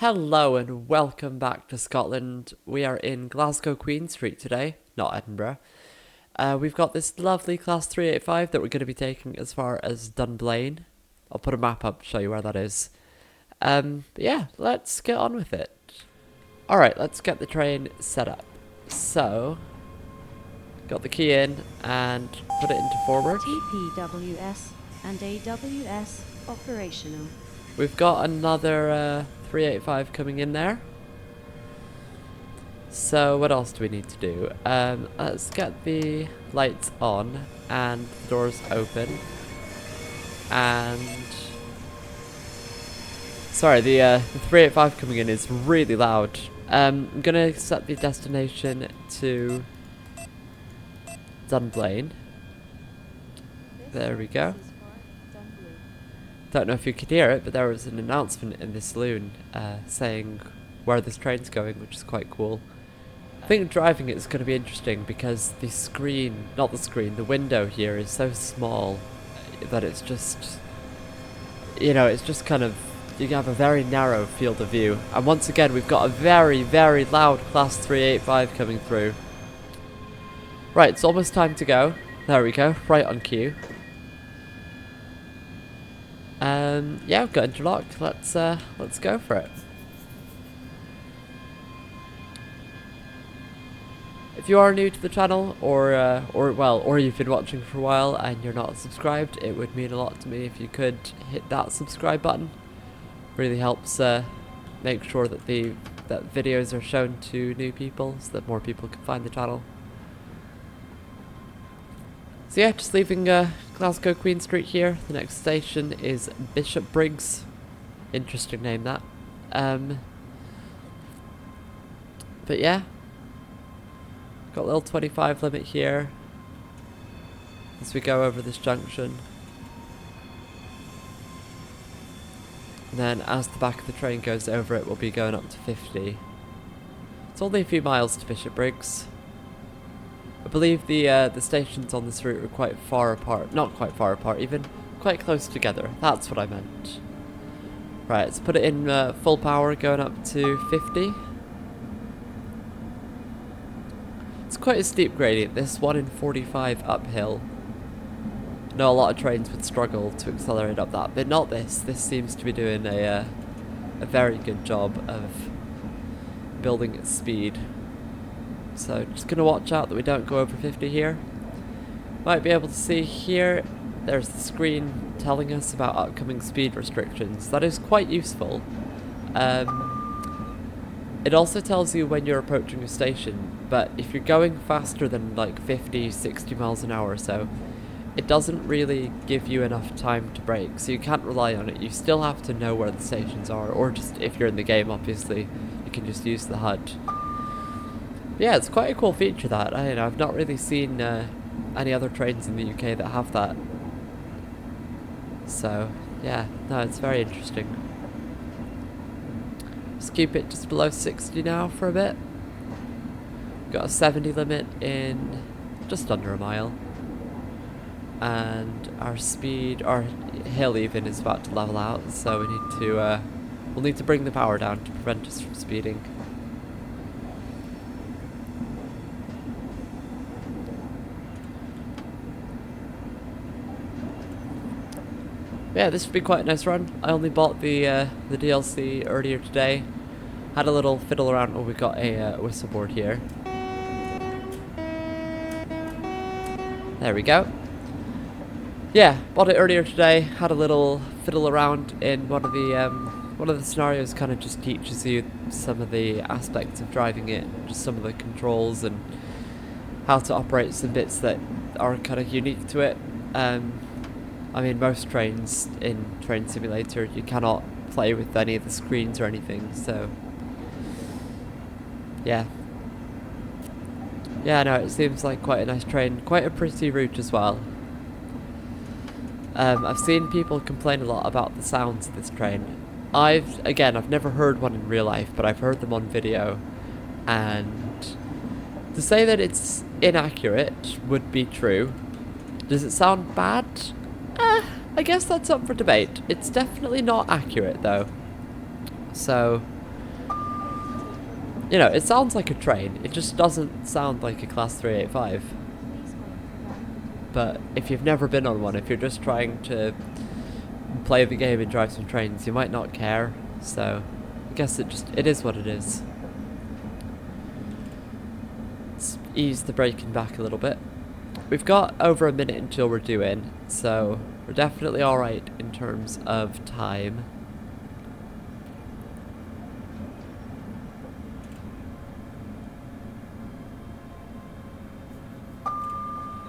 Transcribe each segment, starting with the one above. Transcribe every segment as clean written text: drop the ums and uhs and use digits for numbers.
Hello and welcome back to Scotland. We are in Glasgow Queen Street today, not Edinburgh. We've got this lovely Class 385 that we're going to be taking as far as Dunblane. I'll put a map up to show you where that is. But yeah, let's get on with it. Alright, let's get the train set up. So, got the key in and put it into forward. TPWS and AWS operational. We've got another 385 coming in there. So what else do we need to do? Let's get the lights on and the doors open. And sorry, the 385 coming in is really loud. I'm gonna set the destination to Dunblane. There we go. Don't know if you could hear it, but there was an announcement in the saloon saying where this train's going, which is quite cool. I think driving it is going to be interesting because the screen, not the screen, the window here is so small that it's just, you know, it's just kind of, you have a very narrow field of view. And once again, we've got a very, very loud Class 385 coming through. Right, it's almost time to go. There we go, right on cue. Yeah, I've got interlocked. Let's go for it. If you are new to the channel, or you've been watching for a while and you're not subscribed, it would mean a lot to me if you could hit that subscribe button. Really helps make sure that that videos are shown to new people, so that more people can find the channel. So yeah, just leaving Glasgow Queen Street here. The next station is Bishopbriggs. Interesting name that. But yeah, got a little 25 limit here as we go over this junction. And then as the back of the train goes over it, we'll be going up to 50. It's only a few miles to Bishopbriggs. I believe the stations on this route are quite far apart. Not quite far apart, even quite close together. That's what I meant. Right, let's put it in full power, going up to 50. It's quite a steep gradient, this 1 in 45 uphill. I know a lot of trains would struggle to accelerate up that, but not this. This seems to be doing a very good job of building its speed. So just going to watch out that we don't go over 50 here. Might be able to see here, there's the screen telling us about upcoming speed restrictions. That is quite useful. It also tells you when you're approaching a station, but if you're going faster than like 50, 60 miles an hour or so, it doesn't really give you enough time to brake, so you can't rely on it. You still have to know where the stations are, or just if you're in the game, obviously, you can just use the HUD. Yeah, it's quite a cool feature that. I don't know, I've not really seen any other trains in the UK that have that. So, yeah, no, it's very interesting. Just keep it just below 60 now for a bit. Got a 70 limit in just under a mile. And our speed, our hill even, is about to level out, so we need to, we'll need to bring the power down to prevent us from speeding. Yeah, this should be quite a nice run. I only bought the DLC earlier today. Had a little fiddle around. Oh, we got a whistle board here. There we go. Yeah, bought it earlier today. Had a little fiddle around in one of the scenarios. Kind of just teaches you some of the aspects of driving it, just some of the controls and how to operate some bits that are kind of unique to it. I mean, most trains in Train Simulator, you cannot play with any of the screens or anything, so yeah. Yeah, no, it seems like quite a nice train, quite a pretty route as well. I've seen people complain a lot about the sounds of this train. I've never heard one in real life, but I've heard them on video, and to say that it's inaccurate would be true. Does it sound bad? I guess that's up for debate. It's definitely not accurate though. So, You know, it sounds like a train, it just doesn't sound like a Class 385. But if you've never been on one, if you're just trying to play the game and drive some trains, you might not care, so I guess it is what it is. Let's ease the braking back a little bit. We've got over a minute until we're due in, so we're definitely alright in terms of time.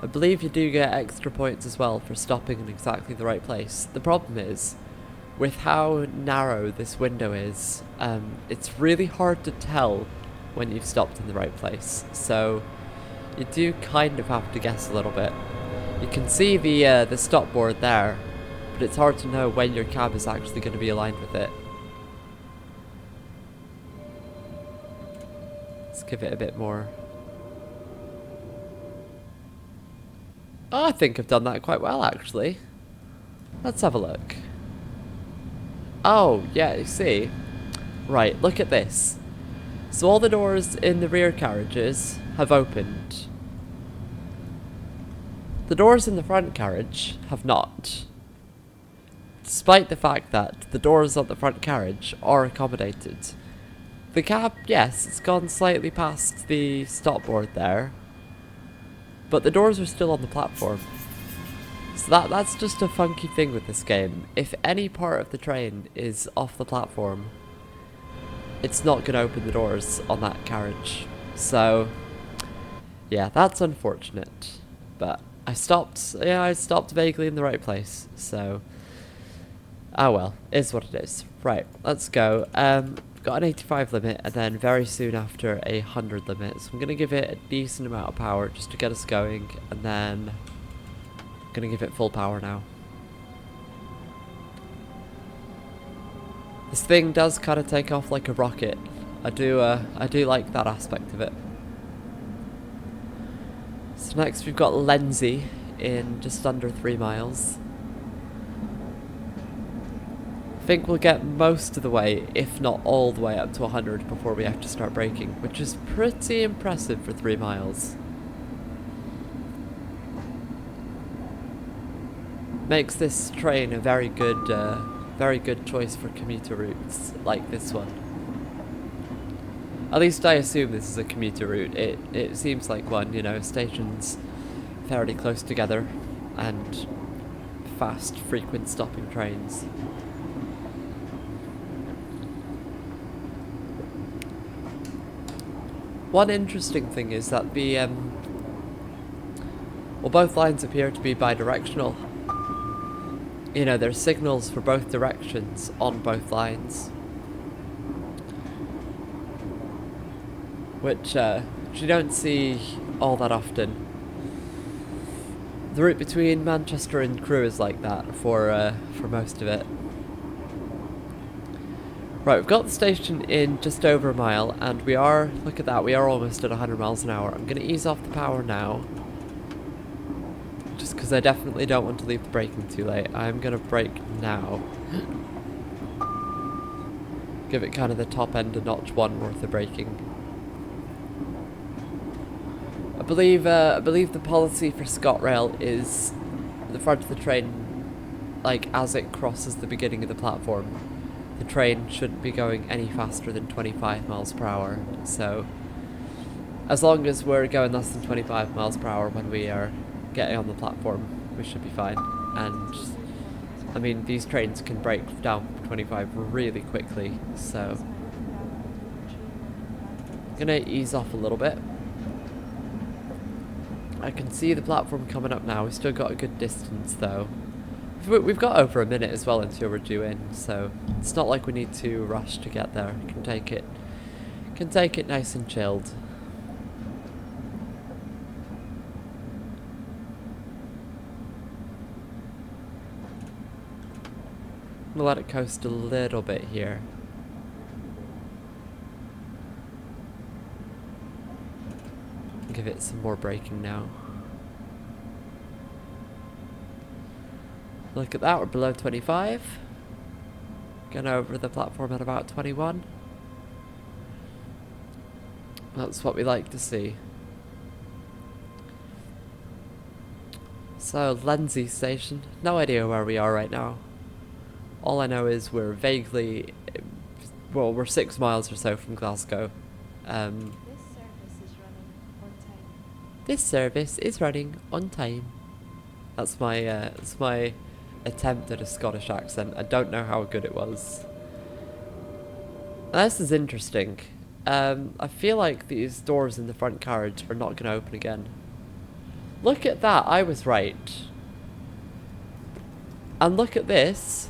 I believe you do get extra points as well for stopping in exactly the right place. The problem is, with how narrow this window is, it's really hard to tell when you've stopped in the right place. So you do kind of have to guess a little bit. You can see the stop board there, but it's hard to know when your cab is actually going to be aligned with it. Let's give it a bit more. Oh, I think I've done that quite well, actually. Let's have a look. Oh, yeah, you see. Right, look at this. So all the doors in the rear carriages have opened. The doors in the front carriage have not. Despite the fact that the doors on the front carriage are accommodated. The cab, yes, it's gone slightly past the stop board there. But the doors are still on the platform. So that's just a funky thing with this game. If any part of the train is off the platform, it's not going to open the doors on that carriage. So, yeah, that's unfortunate. But I stopped vaguely in the right place. So, oh well, is what it is. Right, let's go. Got an 85 limit, and then very soon after a 100 limit. So I'm going to give it a decent amount of power just to get us going, and then I'm going to give it full power now. This thing does kind of take off like a rocket. I do like that aspect of it. So next we've got Lenzie in just under 3 miles. I think we'll get most of the way, if not all the way up to 100 before we have to start braking, which is pretty impressive for 3 miles. Makes this train a very good choice for commuter routes like this one. At least I assume this is a commuter route. It seems like one, you know, stations fairly close together and fast, frequent stopping trains. One interesting thing is that both lines appear to be bi-directional. You know, there's signals for both directions on both lines. Which you don't see all that often. The route between Manchester and Croy is like that for most of it. Right, we've got the station in just over a mile, and we are, look at that, we are almost at 100 miles an hour. I'm going to ease off the power now, just because I definitely don't want to leave the braking too late. I'm going to brake now. Give it kind of the top end of notch 1 worth of braking. I believe the policy for ScotRail is the front of the train, like as it crosses the beginning of the platform, the train shouldn't be going any faster than 25 miles per hour. So as long as we're going less than 25 miles per hour when we are getting on the platform, we should be fine. And I mean, these trains can break down for 25 really quickly, so I'm gonna ease off a little bit. I can see the platform coming up now. We've still got a good distance though. We've got over a minute as well until we're due in, so it's not like we need to rush to get there. We can take it nice and chilled. I'm gonna let it coast a little bit here. Give it some more braking now. Look at that, we're below 25. Going over the platform at about 21. That's what we like to see. So, Lenzie station. No idea where we are right now. All I know is we're vaguely... Well, we're 6 miles or so from Glasgow. This service is running on time. That's my attempt at a Scottish accent. I don't know how good it was. Now, this is interesting. I feel like these doors in the front carriage are not going to open again. Look at that, I was right. And look at this.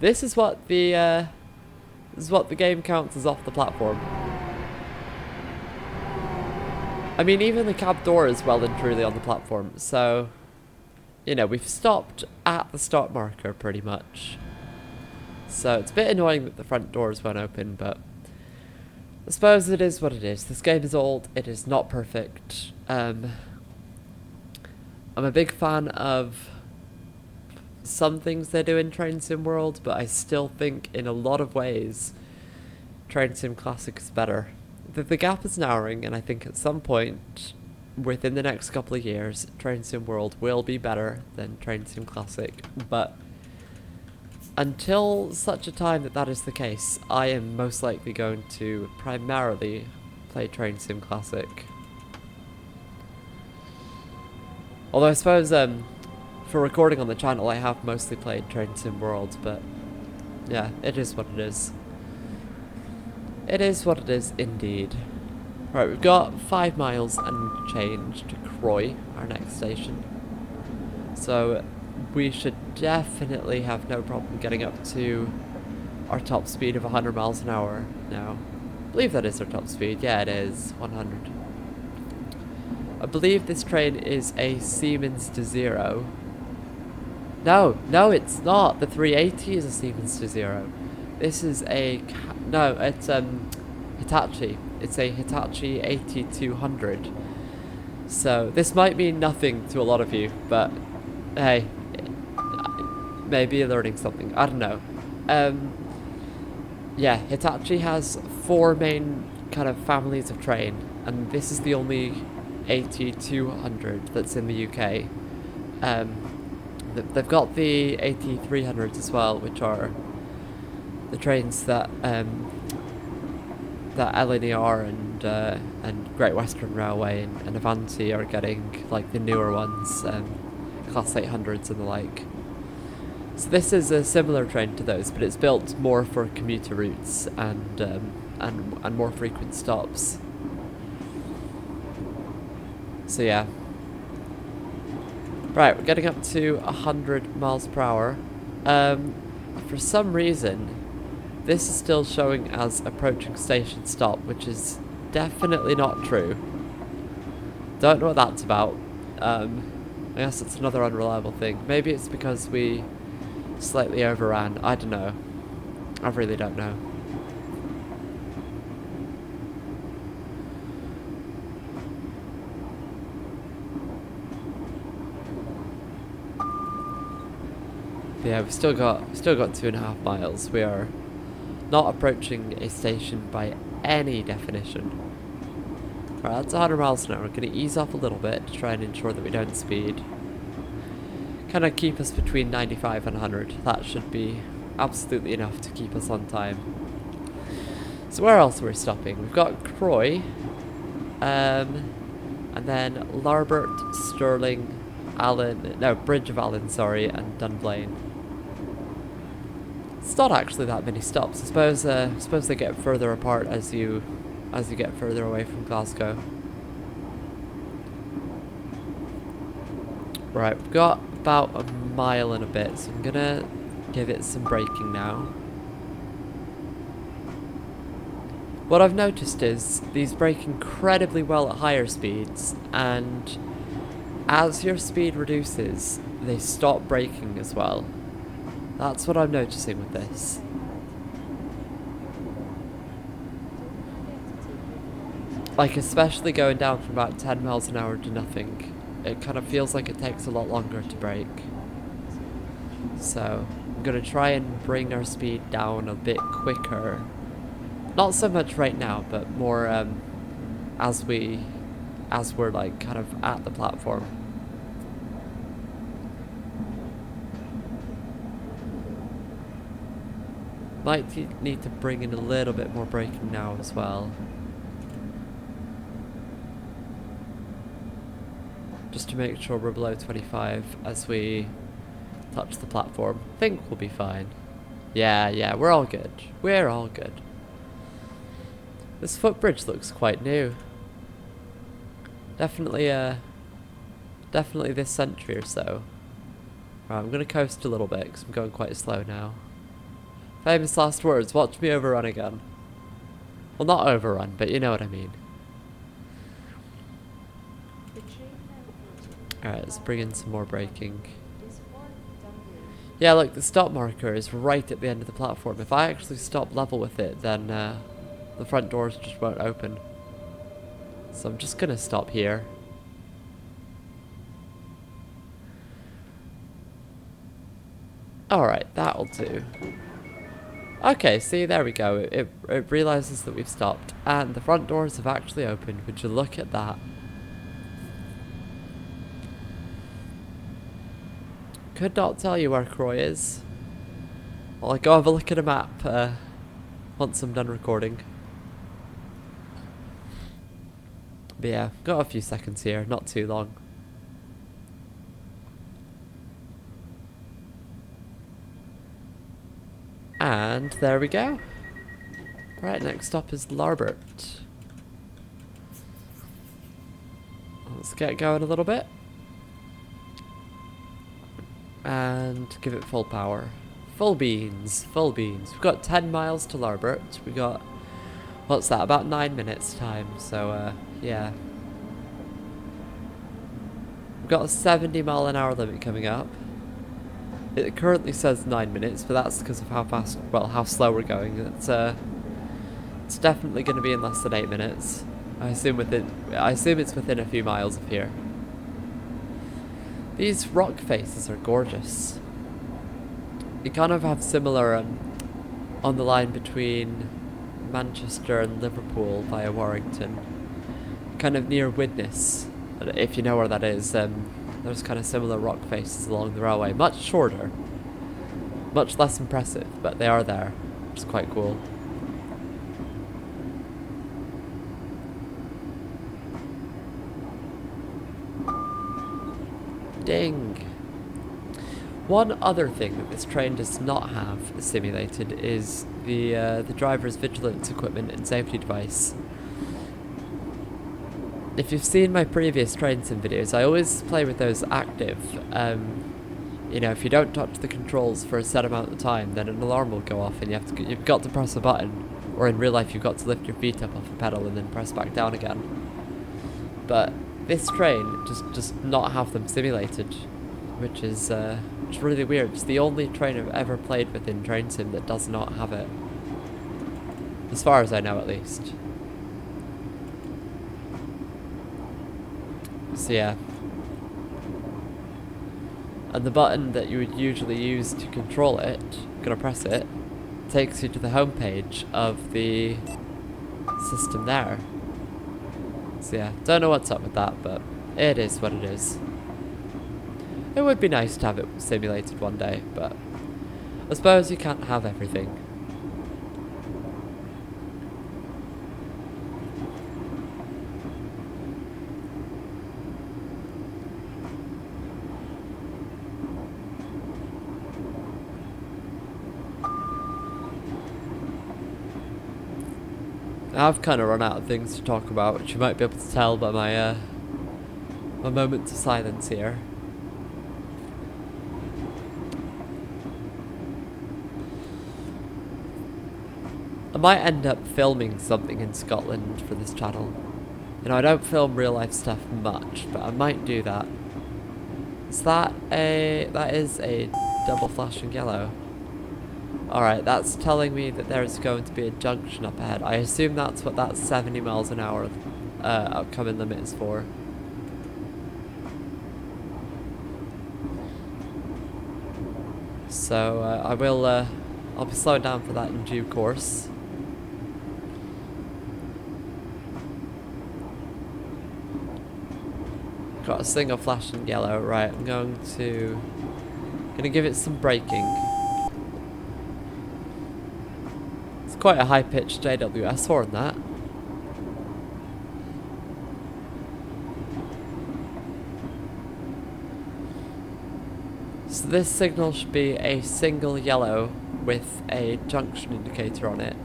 This is what the game counts as off the platform. I mean, even the cab door is well and truly on the platform, so, you know, we've stopped at the stop marker pretty much. So it's a bit annoying that the front doors won't open, but I suppose it is what it is. This game is old, it is not perfect. I'm a big fan of some things they do in Train Sim World, but I still think in a lot of ways Train Sim Classic is better. The gap is narrowing, and I think at some point within the next couple of years Train Sim World will be better than Train Sim Classic, but until such a time that is the case, I am most likely going to primarily play Train Sim Classic. Although I suppose for recording on the channel I have mostly played Train Sim World, but yeah, it is what it is. It is what it is indeed. Right, we've got 5 miles and change to Croy, our next station. So we should definitely have no problem getting up to our top speed of 100 miles an hour now. I believe that is our top speed. Yeah, it is. 100. I believe this train is a Siemens to 0. No, it's not. The 380 is a Siemens to 0. This is a... No, it's Hitachi. It's a Hitachi 8200. So this might mean nothing to a lot of you, but hey, maybe you're learning something. I don't know. Yeah, Hitachi has 4 main kind of families of train, and this is the only 8200 that's in the UK. They've got the 8300s as well, which are the trains that that LNER and Great Western Railway and Avanti are getting, like the newer ones, Class 800s and the like. So this is a similar train to those, but it's built more for commuter routes and more frequent stops. So yeah. Right, we're getting up to 100 miles per hour. For some reason, this is still showing as approaching station stop, which is definitely not true. Don't know what that's about. I guess it's another unreliable thing. Maybe it's because we slightly overran. I don't know. I really don't know. Yeah, we've still got 2.5 miles. We are not approaching a station by any definition. Right, that's 100 miles an hour. We're going to ease off a little bit to try and ensure that we don't speed. Kind of keep us between 95 and 100. That should be absolutely enough to keep us on time. So where else are we stopping? We've got Croy, and then Larbert, Stirling, Allan, no, Bridge of Allan, sorry, and Dunblane. It's not actually that many stops. I suppose they get further apart as you get further away from Glasgow. Right, we've got about a mile and a bit, so I'm gonna give it some braking now. What I've noticed is these brake incredibly well at higher speeds, and as your speed reduces, they stop braking as well. That's what I'm noticing with this. Like, especially going down from about 10 miles an hour to nothing, it kind of feels like it takes a lot longer to brake. So I'm going to try and bring our speed down a bit quicker Not so much right now, but more as we're like kind of at the platform. Might need to bring in a little bit more braking now as well. Just to make sure we're below 25 as we touch the platform. Think we'll be fine. Yeah, we're all good. We're all good. This footbridge looks quite new. Definitely this century or so. Right, I'm gonna coast a little bit because I'm going quite slow now. Famous last words, watch me overrun again. Well, not overrun, but you know what I mean. Alright, let's bring in some more braking. Yeah, look, the stop marker is right at the end of the platform. If I actually stop level with it, then the front doors just won't open. So I'm just gonna stop here. Alright, that'll do. Okay, see, there we go. It realises that we've stopped. And the front doors have actually opened. Would you look at that? Could not tell you where Croy is. I'll go have a look at a map once I'm done recording. But yeah, got a few seconds here, not too long. And there we go. Right, next stop is Larbert. Let's get going a little bit. And give it full power. Full beans, full beans. We've got 10 miles to Larbert. We got, what's that, about 9 minutes time, so yeah. We've got a 70-mile-an-hour limit coming up. It currently says 9 minutes, but that's because of how fast, well, how slow we're going. It's definitely going to be in less than 8 minutes. I assume it's within a few miles of here. These rock faces are gorgeous. You kind of have similar on the line between Manchester and Liverpool via Warrington, kind of near Widnes, if you know where that is. There's kind of similar rock faces along the railway, much shorter, much less impressive, but they are there, which is quite cool. Ding! One other thing that this train does not have simulated is the driver's vigilance equipment and safety device. If you've seen my previous train sim videos, I always play with those active. You know, if you don't touch the controls for a set amount of time, then an alarm will go off and you've got to press a button, or in real life you've got to lift your feet up off a pedal and then press back down again. But this train just not have them simulated, which is really weird. It's the only train I've ever played with in Train Sim that does not have it, as far as I know, at least. So yeah. And the button that you would usually use to control it, I'm gonna press it, takes you to the home page of the system there. So yeah, don't know what's up with that, but it is what it is. It would be nice to have it simulated one day, but I suppose you can't have everything. I've kind of run out of things to talk about, which you might be able to tell by my my moment of silence here. I might end up filming something in Scotland for this channel. You know, I don't film real life stuff much, but I might do that. That is a double flashing yellow. Alright, that's telling me that there is going to be a junction up ahead. I assume that's what that 70 miles an hour upcoming limit is for. So I'll be slowing down for that in due course. Got a single flashing yellow. Right, I'm going to give it some braking. It's quite a high-pitched AWS horn, that. So this signal should be a single yellow with a junction indicator on it.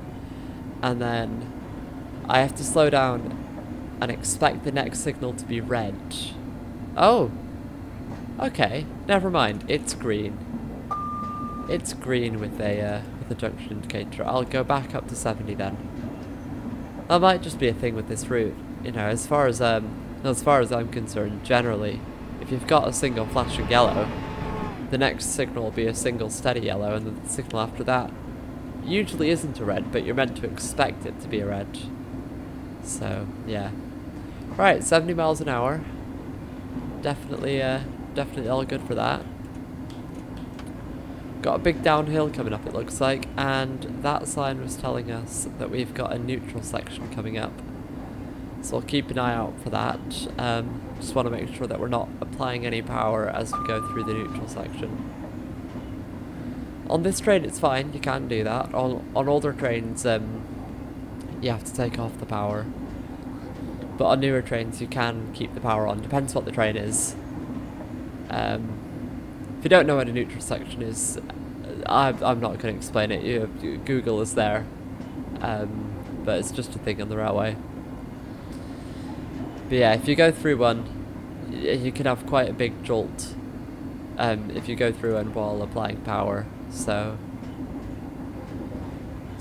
And then I have to slow down and expect the next signal to be red. Oh! Okay, never mind. It's green. It's green with a junction indicator. I'll go back up to 70 then. That might just be a thing with this route. You know, as far as I'm concerned, generally, if you've got a single flashing yellow, the next signal will be a single steady yellow, and then the signal after that usually isn't a red, but you're meant to expect it to be a red. So, yeah. Right, 70 miles an hour. Definitely all good for that. Got a big downhill coming up, it looks like, and that sign was telling us that we've got a neutral section coming up. So I'll keep an eye out for that. Just want to make sure that we're not applying any power as we go through the neutral section. On this train it's fine, you can do that. On older trains you have to take off the power. But on newer trains you can keep the power on, depends what the train is. If you don't know what a neutral section is, I'm not going to explain it. Google is there. But it's just a thing on the railway. But yeah, if you go through one, you can have quite a big jolt if you go through one while applying power. So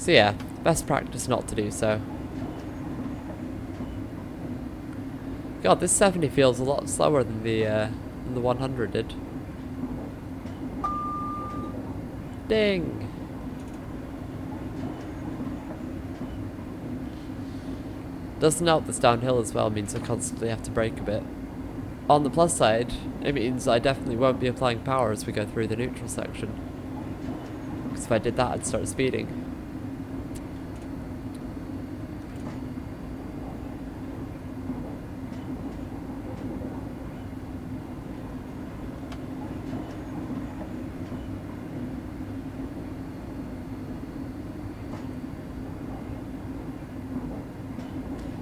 yeah, best practice not to do so. God, this 70 feels a lot slower than the 100 did. Ding! Doesn't help this downhill as well, means I constantly have to brake a bit. On the plus side, it means I definitely won't be applying power as we go through the neutral section. Because if I did that, I'd start speeding.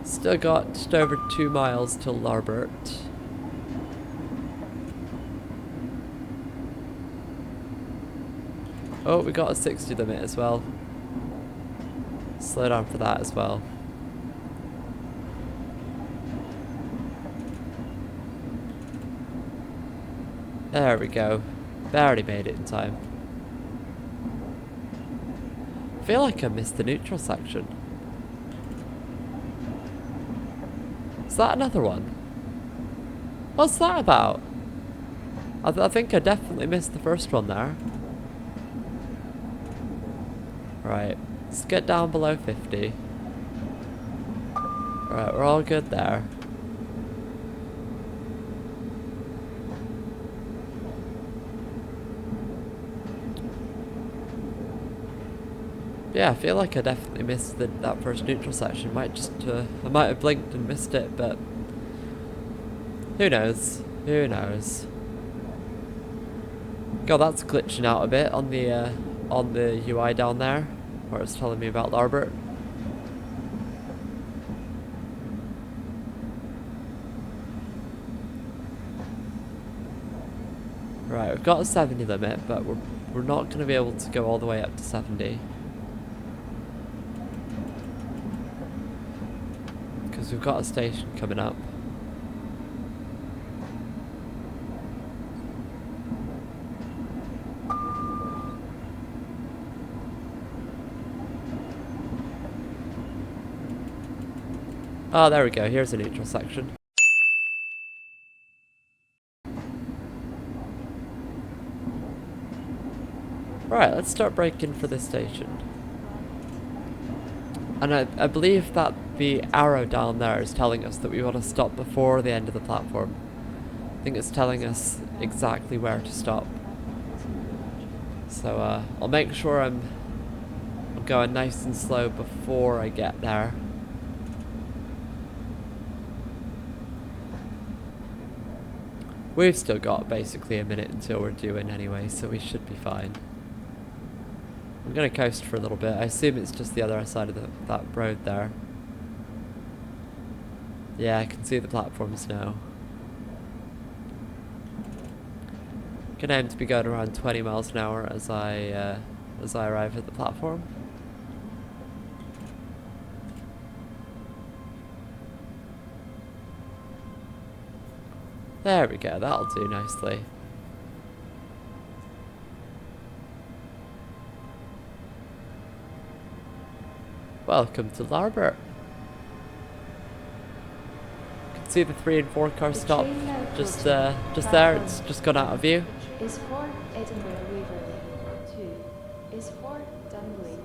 Still got just over 2 miles till Larbert. Oh, we got a 60 limit as well. Slow down for that as well. There we go. Barely made it in time. I feel like I missed the neutral section. Is that another one? What's that about? I think I definitely missed the first one there. Right, let's get down below 50. Right, we're all good there. Yeah, I feel like I definitely missed that first neutral section. I might have blinked and missed it, but who knows? Who knows? God, that's glitching out a bit on the UI down there, where it's telling me about Larbert. Right, we've got a 70 limit, but we're not going to be able to go all the way up to 70. Because we've got a station coming up. Oh, there we go. Here's a neutral section. Right, let's start braking for this station. And I believe that the arrow down there is telling us that we want to stop before the end of the platform. I think it's telling us exactly where to stop. So I'll make sure I'm going nice and slow before I get there. We've still got basically a minute until we're due in anyway, so we should be fine. I'm gonna coast for a little bit. I assume it's just the other side of that road there. Yeah, I can see the platforms now. Gonna aim to be going around 20 miles an hour as I arrive at the platform. There we go, that'll do nicely. Welcome to Larbert. You can see the 3 and 4 car stop just there. It's just gone out of view. Is for Edinburgh Waverley. 2 is for Dunblane.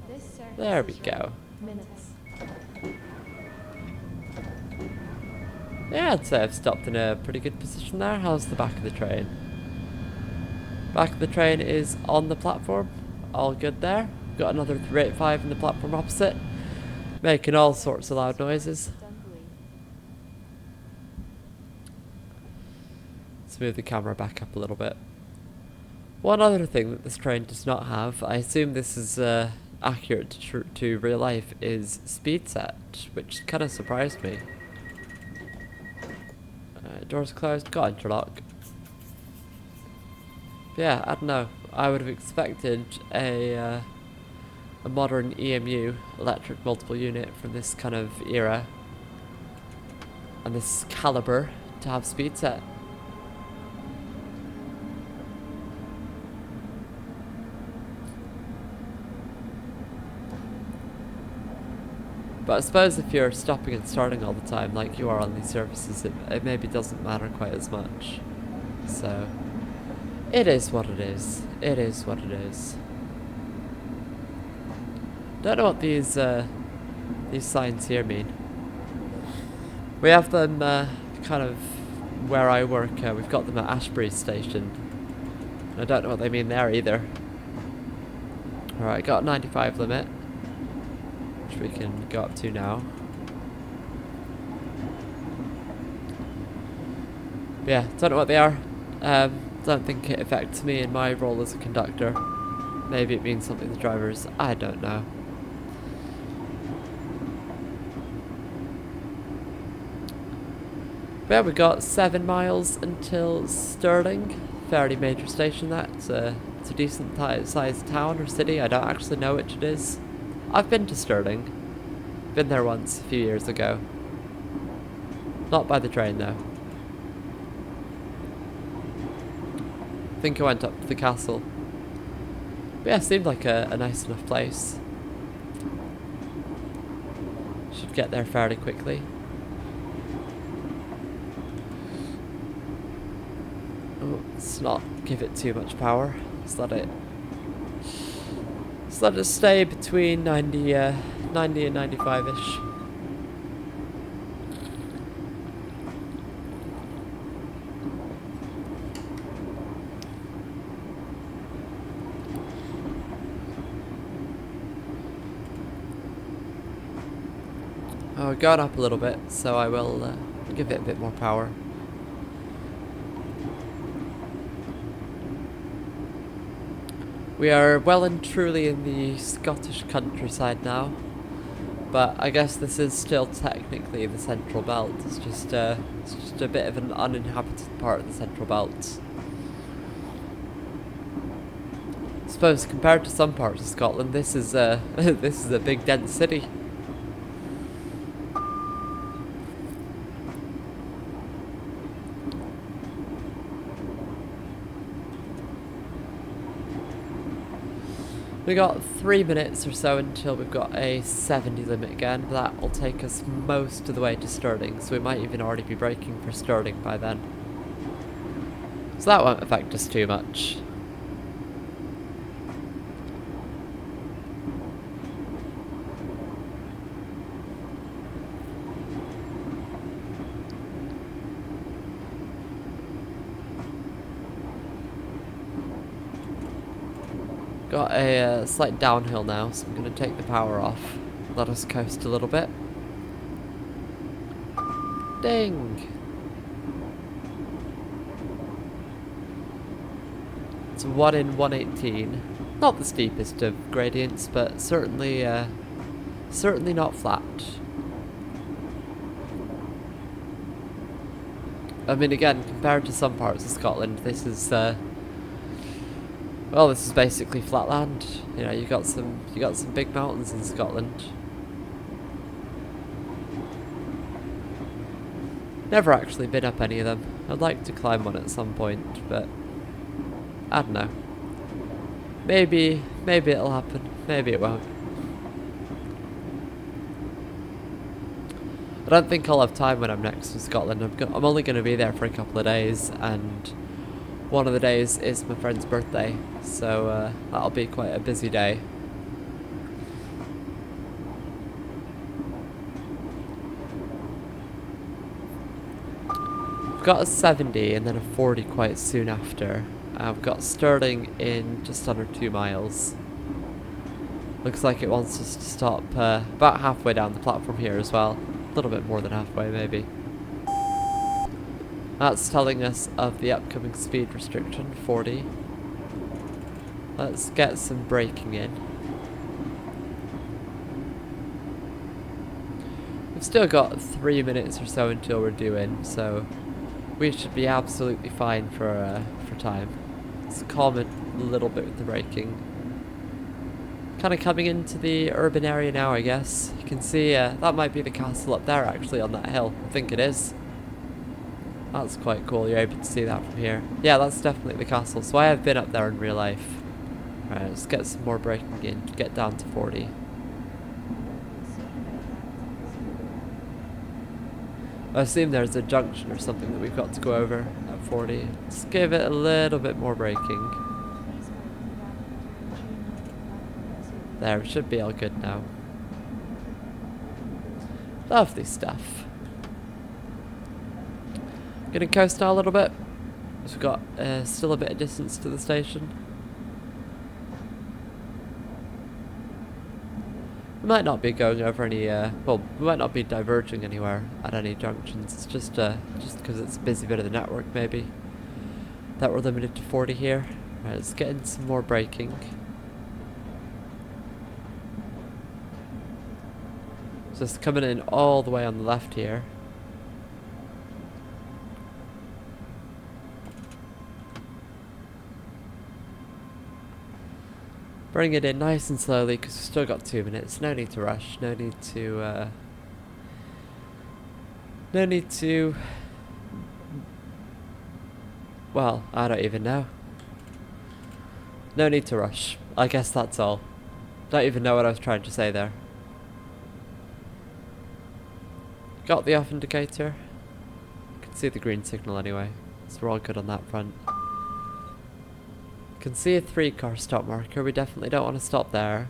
This service There we is go. minutes. Yeah, I'd say I've stopped in a pretty good position there. How's the back of the train? Back of the train is on the platform. All good there. Got another 385 in the platform opposite, making all sorts of loud noises. Let's move the camera back up a little bit. One other thing that this train does not have, I assume this is accurate to real life, is speed set, which kind of surprised me. Doors closed, got interlock. Yeah, I don't know. I would have expected a modern EMU, electric multiple unit, from this kind of era and this caliber to have speed set. But I suppose if you're stopping and starting all the time like you are on these services, it maybe doesn't matter quite as much. So it is what it is. It is what it is. Don't know what these signs here mean. We have them kind of where I work. We've got them at Ashbury Station. I don't know what they mean there either. Alright, got a 95 limit, which we can go up to now. Yeah, don't know what they are. Don't think it affects me in my role as a conductor. Maybe it means something to the drivers. I don't know. But yeah, we got 7 miles until Stirling. Fairly major station. It's a decent sized town or city. I don't actually know which it is. I've been to Stirling. Been there once a few years ago. Not by the train though. I think I went up to the castle. But yeah, it seemed like a nice enough place. Should get there fairly quickly. Oh, let's not give it too much power. Let's let it stay between 90 and 95-ish. Oh, we've gone up a little bit, so I will give it a bit more power. We are well and truly in the Scottish countryside now, but I guess this is still technically the Central Belt. It's just a bit of an uninhabited part of the Central Belt. I suppose compared to some parts of Scotland, this is a this is a big dense city. We got 3 minutes or so until we've got a 70 limit again, but that will take us most of the way to Stirling, so we might even already be braking for Stirling by then. So that won't affect us too much. Got a slight downhill now, so I'm going to take the power off. Let us coast a little bit. Ding! It's 1 in 118. Not the steepest of gradients, but certainly, certainly not flat. I mean, again, compared to some parts of Scotland, this is, well, this is basically flat land. You know, you got some big mountains in Scotland. Never actually been up any of them. I'd like to climb one at some point, but I don't know. Maybe it'll happen. Maybe it won't. I don't think I'll have time when I'm next in Scotland. I'm only going to be there for a couple of days, and one of the days is my friend's birthday, so that'll be quite a busy day. I've got a 70 and then a 40 quite soon after. I've got Stirling in just under 2 miles. Looks like it wants us to stop about halfway down the platform here as well. A little bit more than halfway, maybe. That's telling us of the upcoming speed restriction, 40. Let's get some braking in. We've still got 3 minutes or so until we're due in, so we should be absolutely fine for time. Let's calm it a little bit with the braking. Kind of coming into the urban area now, I guess. You can see that might be the castle up there, actually, on that hill. I think it is. That's quite cool. You're able to see that from here. Yeah, that's definitely the castle. So I have been up there in real life. Right, let's get some more braking in. Get down to 40. I assume there's a junction or something that we've got to go over at 40. Let's give it a little bit more braking. There, it should be all good now. Lovely stuff. Gonna coast now a little bit. We've got still a bit of distance to the station. We might not be going over any, well, we might not be diverging anywhere at any junctions. It's just because it's a busy bit of the network, maybe, that we're limited to 40 here. Right, let's get in some more braking. Just coming in all the way on the left here. Bring it in nice and slowly because we've still got 2 minutes. No need to rush. No need to. Well, I don't even know. No need to rush. I guess that's all. Don't even know what I was trying to say there. Got the off indicator. Can see the green signal anyway, so we're all good on that front. Can see a 3-car stop marker. We definitely don't want to stop there.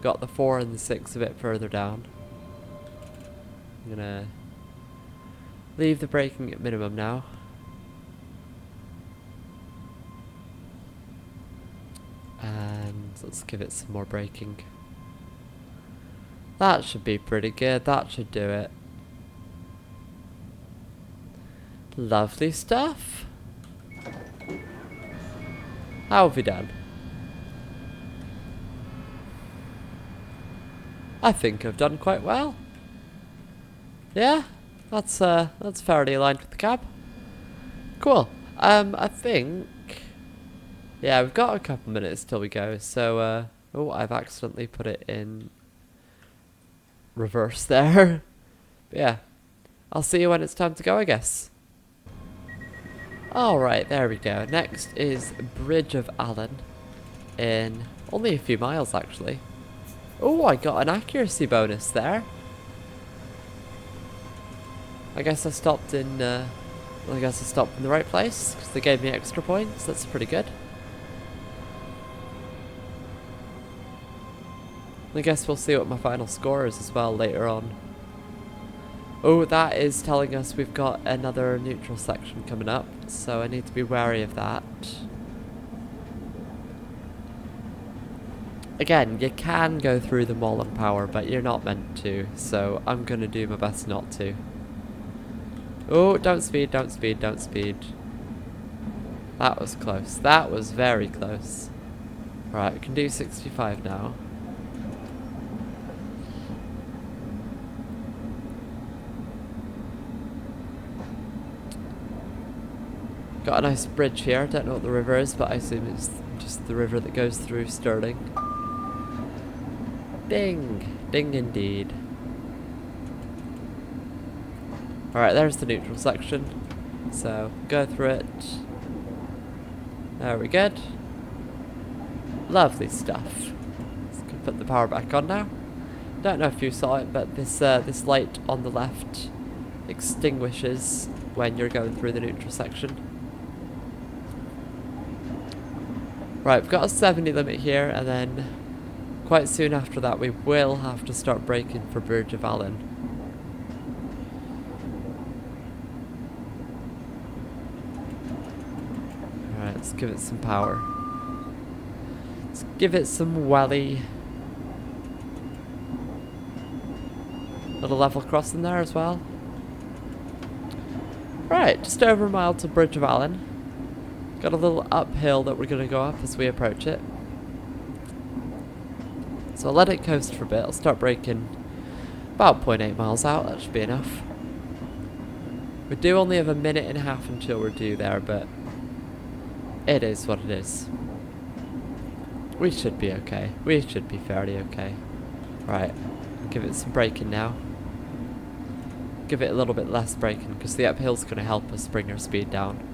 Got the 4 and the 6 a bit further down. I'm gonna leave the braking at minimum now. And let's give it some more braking. That should be pretty good. That should do it. Lovely stuff. How have we done? I think I've done quite well. Yeah, that's fairly aligned with the cab. Cool. I think, yeah, we've got a couple minutes till we go. So, oh, I've accidentally put it in reverse there. But yeah, I'll see you when it's time to go, I guess. Alright, there we go. Next is Bridge of Allan in only a few miles, actually. Oh, I got an accuracy bonus there. I guess I stopped in, well, I guess I stopped in the right place because they gave me extra points. That's pretty good. I guess we'll see what my final score is as well later on. Oh, that is telling us we've got another neutral section coming up, so I need to be wary of that. Again, you can go through them all on power, but you're not meant to, so I'm gonna do my best not to. Oh, don't speed, don't speed, don't speed. That was close. That was very close. Right, we can do 65 now. Got a nice bridge here. I don't know what the river is, but I assume it's just the river that goes through Stirling. Ding! Ding indeed. Alright, there's the neutral section. So, go through it. There we go. Lovely stuff. Let's go put the power back on now. Don't know if you saw it, but this light on the left extinguishes when you're going through the neutral section. Right, we've got a 70 limit here, and then quite soon after that we will have to start braking for Bridge of Allan. Alright, let's give it some power. Let's give it some welly. Little level crossing there as well. Right, just over a mile to Bridge of Allan. Got a little uphill that we're going to go up as we approach it. So I'll let it coast for a bit. I'll start braking about 0.8 miles out. That should be enough. We do only have a minute and a half until we're due there, but it is what it is. We should be okay. We should be fairly okay. Right, give it some braking now. Give it a little bit less braking because the uphill's going to help us bring our speed down.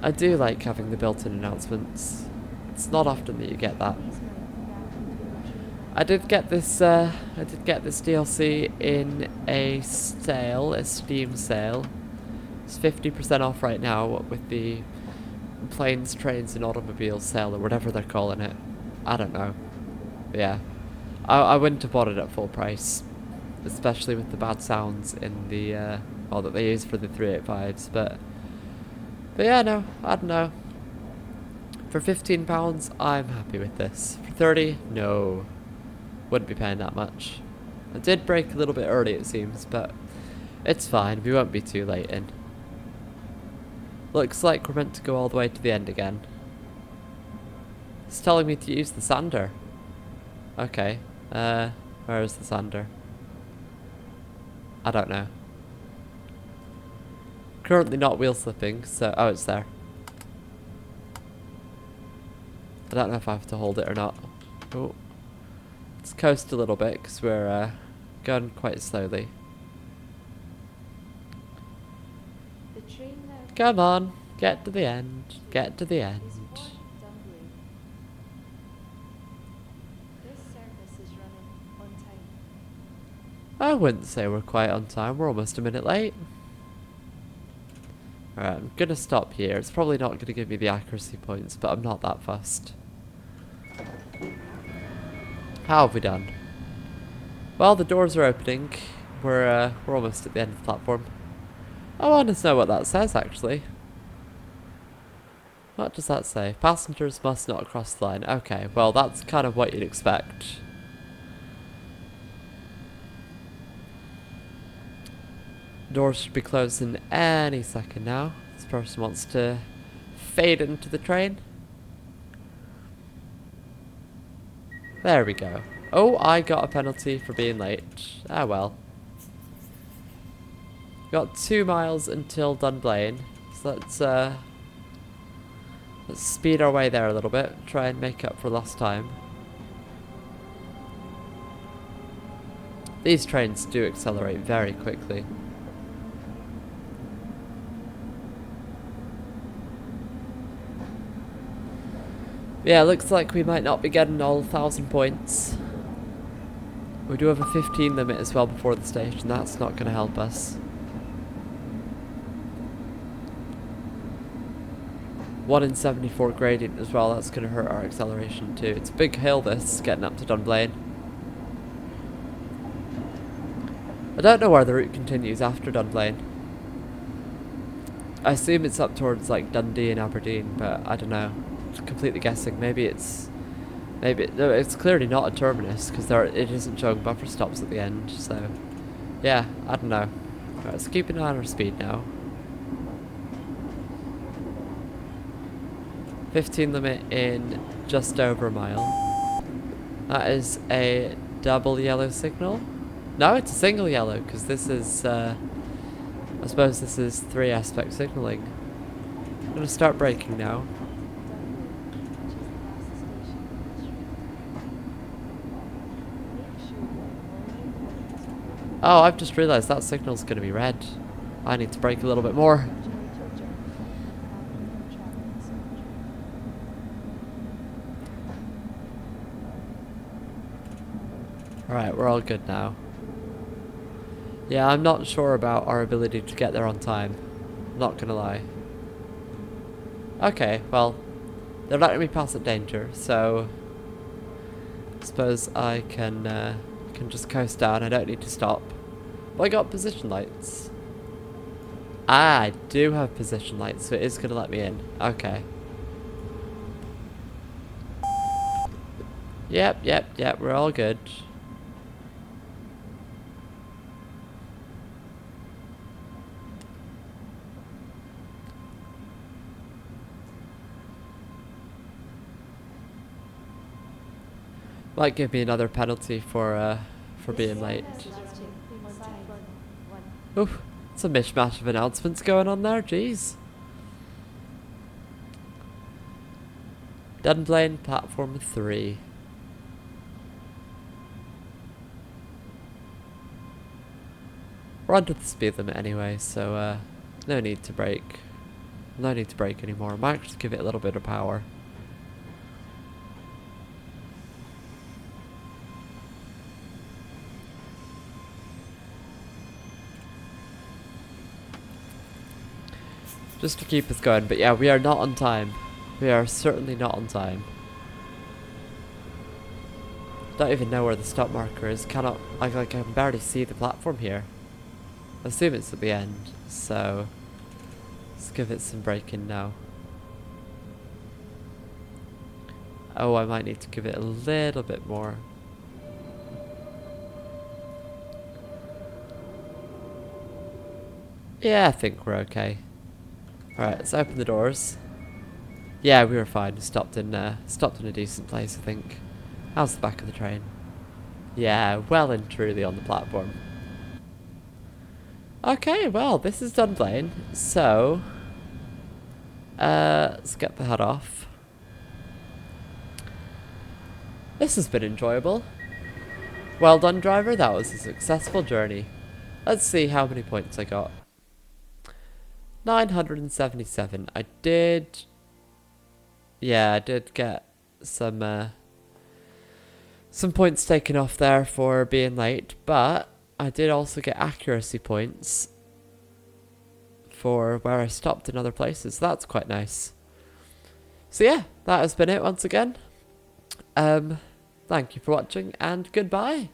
I do like having the built-in announcements. It's not often that you get that. I did get this DLC in a sale, a Steam sale. It's 50% off right now with the planes, trains and automobiles sale or whatever they're calling it. I don't know. But yeah. I wouldn't have bought it at full price. Especially with the bad sounds in the that they use for the 385s, but yeah, no, I don't know. For £15, I'm happy with this. For 30, no. Wouldn't be paying that much. I did break a little bit early, it seems, but it's fine. We won't be too late in. Looks like we're meant to go all the way to the end again. It's telling me to use the sander. Okay. Where is the sander? I don't know. Currently not wheel slipping, so... Oh, it's there. I don't know if I have to hold it or not. Oh. Let's coast a little bit, because we're going quite slowly. The train now Come on, get to the end. Get to the end. is for Dunblane. This service is running on time. I wouldn't say we're quite on time. We're almost a minute late. Alright, I'm gonna stop here. It's probably not gonna give me the accuracy points, but I'm not that fussed. How have we done? Well, the doors are opening. We're almost at the end of the platform. I want to know what that says, actually. What does that say? Passengers must not cross the line. Okay, well, that's kind of what you'd expect. Doors should be closing any second now. This person wants to fade into the train. There we go. Oh, I got a penalty for being late. Ah well. Got 2 miles until Dunblane. So let's speed our way there a little bit. Try and make up for lost time. These trains do accelerate very quickly. Yeah, looks like we might not be getting all 1,000 points. We do have a 15 limit as well before the station. That's not going to help us. 1 in 74 gradient as well. That's going to hurt our acceleration too. It's a big hill this, getting up to Dunblane. I don't know where the route continues after Dunblane. I assume it's up towards like Dundee and Aberdeen, but I don't know. Completely guessing. Maybe it's Maybe, no, it's clearly not a terminus, because it isn't showing buffer stops at the end, so... Yeah, I don't know. Right, let's keep an eye on our speed now. 15 limit in just over a mile. That is a double yellow signal. No, it's a single yellow, because this is, I suppose this is 3 aspect signaling. I'm going to start braking now. Oh, I've just realised that signal's going to be red. I need to brake a little bit more. Alright, we're all good now. Yeah, I'm not sure about our ability to get there on time. Not gonna lie. Okay, well, they're letting me pass at danger, so... I suppose I can just coast down, I don't need to stop. But I got position lights. Ah, I do have position lights, so it is gonna let me in. Okay. Yep, we're all good. Might give me another penalty for being late. Oof, it's a mishmash of announcements going on there, jeez. Dunblane, platform 3. We're under the speed limit anyway, so no need to brake. No need to brake anymore. I might just give it a little bit of power. Just to keep us going, but yeah, we are not on time. We are certainly not on time. Don't even know where the stop marker is. Cannot, I can barely see the platform here. I assume it's at the end, so let's give it some braking now. Oh, I might need to give it a little bit more. Yeah, I think we're okay. Alright, let's open the doors. Yeah, we were fine. Stopped in a decent place, I think. How's the back of the train? Yeah, well and truly on the platform. Okay, well, this is Dunblane, so let's get the head off. This has been enjoyable. Well done, driver. That was a successful journey. Let's see how many points I got. 977. I did get some points taken off there for being late, but I did also get accuracy points for where I stopped in other places. So that's quite nice. So yeah, that has been it once again. Thank you for watching and goodbye.